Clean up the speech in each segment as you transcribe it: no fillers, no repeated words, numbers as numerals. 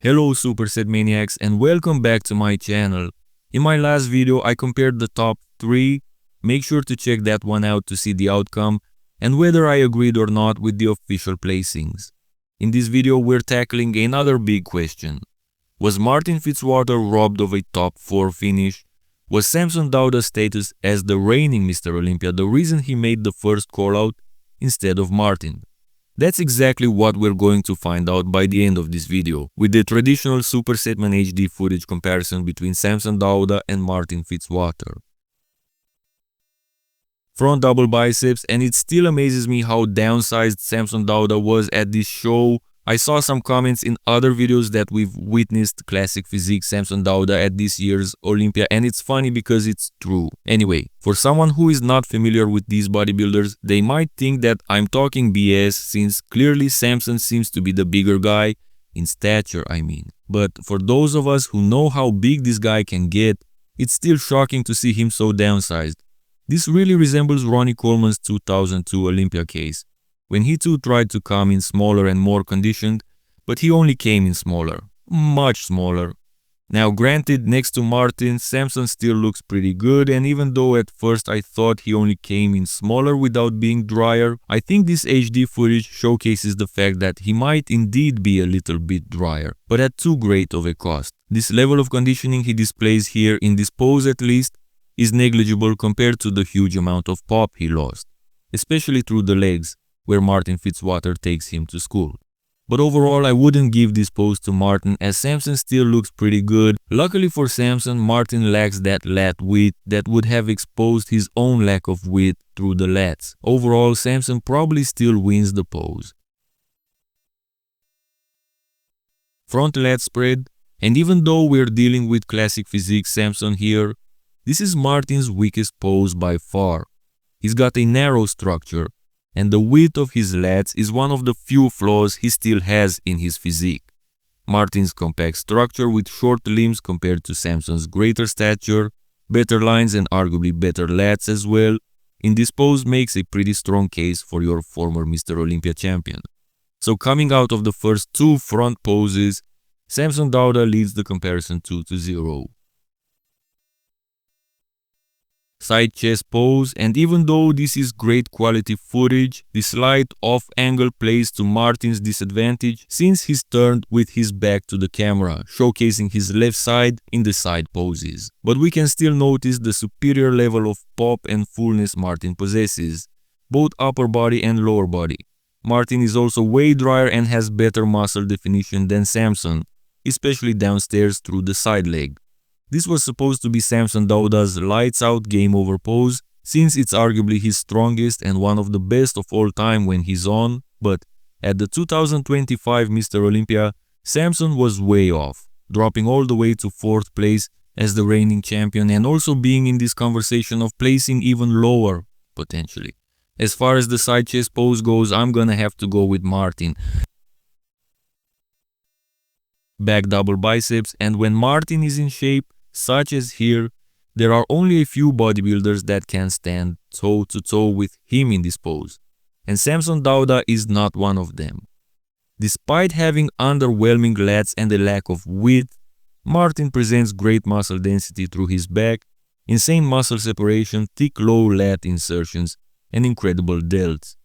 Hello Superset maniacs and welcome back to my channel. In my last video I compared the top 3, make sure to check that one out to see the outcome and whether I agreed or not with the official placings. In this video we're tackling another big question. Was Martin Fitzwater robbed of a top 4 finish? Was Samson Dauda's status as the reigning Mr. Olympia the reason he made the first call out instead of Martin? That's exactly what we're going to find out by the end of this video, with the traditional Supersetman HD footage comparison between Samson Dauda and Martin Fitzwater. Front double biceps, and it still amazes me how downsized Samson Dauda was at this show. I saw some comments in other videos that we've witnessed classic physique Samson Dauda at this year's Olympia, and it's funny because it's true. Anyway, for someone who is not familiar with these bodybuilders, they might think that I'm talking BS since clearly Samson seems to be the bigger guy, in stature I mean. But for those of us who know how big this guy can get, it's still shocking to see him so downsized. This really resembles Ronnie Coleman's 2002 Olympia case, when he too tried to come in smaller and more conditioned, but he only came in smaller, much smaller. Now granted, next to Martin, Samson still looks pretty good, and even though at first I thought he only came in smaller without being drier, I think this HD footage showcases the fact that he might indeed be a little bit drier, but at too great of a cost. This level of conditioning he displays here, in this pose at least, is negligible compared to the huge amount of pop he lost, especially through the legs, where Martin Fitzwater takes him to school. But overall I wouldn't give this pose to Martin, as Samson still looks pretty good. Luckily for Samson, Martin lacks that lat width that would have exposed his own lack of width through the lats. Overall, Samson probably still wins the pose. Front lat spread, and even though we're dealing with classic physique Samson here, this is Martin's weakest pose by far. He's got a narrow structure, and the width of his lats is one of the few flaws he still has in his physique. Martin's compact structure with short limbs compared to Samson's greater stature, better lines and arguably better lats as well, in this pose makes a pretty strong case for your former Mr. Olympia champion. So coming out of the first 2 front poses, Samson Dauda leads the comparison 2-0. Side chest pose, and even though this is great quality footage, the slight off angle plays to Martin's disadvantage since he's turned with his back to the camera, showcasing his left side in the side poses. But we can still notice the superior level of pop and fullness Martin possesses, both upper body and lower body. Martin is also way drier and has better muscle definition than Samson, especially downstairs through the side leg. This was supposed to be Samson Dauda's lights out game over pose, since it's arguably his strongest and one of the best of all time when he's on, but at the 2025 Mr. Olympia, Samson was way off, dropping all the way to 4th place as the reigning champion and also being in this conversation of placing even lower, potentially. As far as the side chest pose goes, I'm gonna have to go with Martin. Back double biceps, and when Martin is in shape, such as here, there are only a few bodybuilders that can stand toe-to-toe with him in this pose, and Samson Dauda is not one of them. Despite having underwhelming lats and a lack of width, Martin presents great muscle density through his back, insane muscle separation, thick low lat insertions, and incredible delts.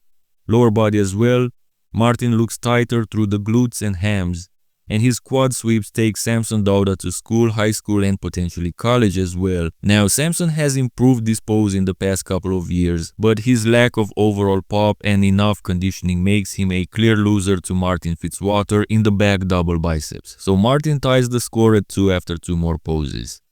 Lower body as well, Martin looks tighter through the glutes and hams, and his quad sweeps take Samson Dauda to school, high school and potentially college as well. Now Samson has improved this pose in the past couple of years, but his lack of overall pop and enough conditioning makes him a clear loser to Martin Fitzwater in the back double biceps. So Martin ties the score at 2 after 2 more poses.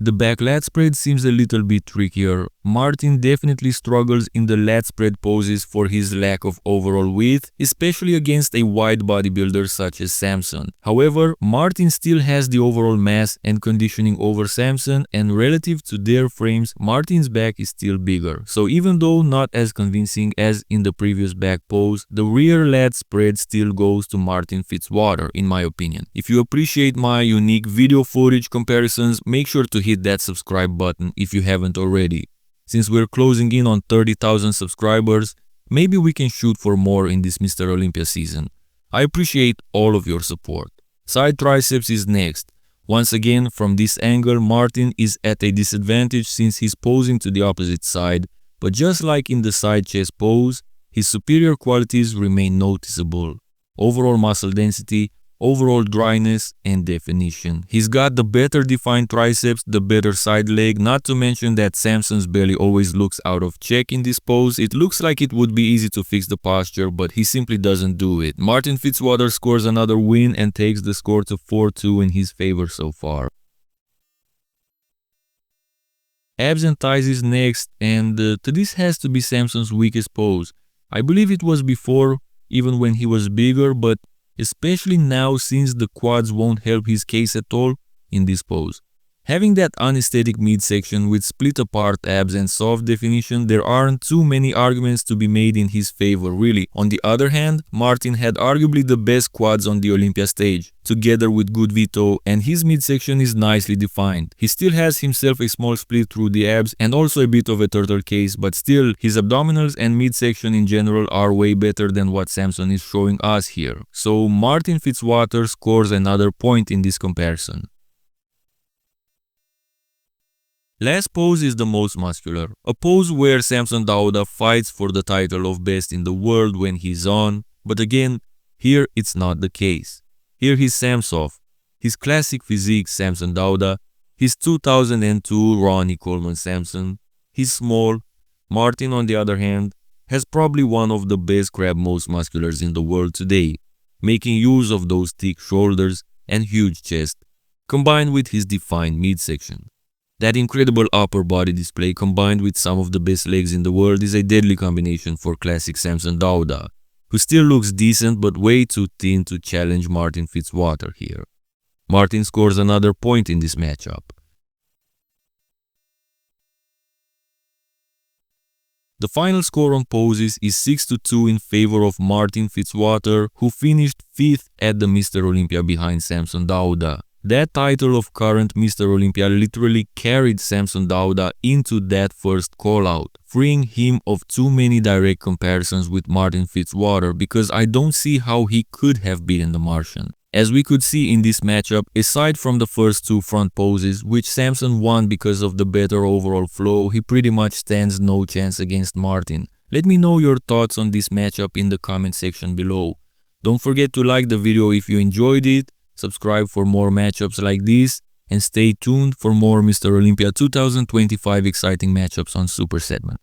The back lat spread seems a little bit trickier. Martin definitely struggles in the lat spread poses for his lack of overall width, especially against a wide bodybuilder such as Samson. However, Martin still has the overall mass and conditioning over Samson, and relative to their frames, Martin's back is still bigger. So even though not as convincing as in the previous back pose, the rear lat spread still goes to Martin Fitzwater in my opinion. If you appreciate my unique video footage comparisons, make sure to hit that subscribe button if you haven't already. Since we're closing in on 30,000 subscribers, Maybe we can shoot for more in this Mr. Olympia season. I appreciate all of your support. Side triceps is next. Once again, from this angle, Martin is at a disadvantage since he's posing to the opposite side, but just like in the side chest pose, his superior qualities remain noticeable. Overall muscle density, overall dryness, and definition. He's got the better defined triceps, the better side leg, not to mention that Samson's belly always looks out of check in this pose. It looks like it would be easy to fix the posture, but he simply doesn't do it. Martin Fitzwater scores another win and takes the score to 4-2 in his favor so far. Abs and thighs is next, and this has to be Samson's weakest pose. I believe it was before, even when he was bigger, but especially now since the quads won't help his case at all in this pose. Having that unaesthetic midsection with split apart abs and soft definition, there aren't too many arguments to be made in his favor, really. On the other hand, Martin had arguably the best quads on the Olympia stage, together with good veto, and his midsection is nicely defined. He still has himself a small split through the abs and also a bit of a turtle case, but still, his abdominals and midsection in general are way better than what Samson is showing us here. So Martin Fitzwater scores another point in this comparison. Last pose is the most muscular, a pose where Samson Dauda fights for the title of best in the world when he's on, but again, here it's not the case. Here he's Samsoff, his classic physique Samson Dauda, his 2002 Ronnie Coleman Samson. He's small. Martin, on the other hand, has probably one of the best crab most musculars in the world today, making use of those thick shoulders and huge chest, combined with his defined midsection. That incredible upper body display combined with some of the best legs in the world is a deadly combination for classic Samson Dauda, who still looks decent but way too thin to challenge Martin Fitzwater here. Martin scores another point in this matchup. The final score on poses is 6-2 in favor of Martin Fitzwater, who finished 5th at the Mr. Olympia behind Samson Dauda. That title of current Mr. Olympia literally carried Samson Dauda into that first call-out, freeing him of too many direct comparisons with Martin Fitzwater because I don't see how he could have beaten the Martian. As we could see in this matchup, aside from the first two front poses, which Samson won because of the better overall flow, he pretty much stands no chance against Martin. Let me know your thoughts on this matchup in the comment section below. Don't forget to like the video if you enjoyed it, subscribe for more matchups like this, and stay tuned for more Mr. Olympia 2025 exciting matchups on Supersetman.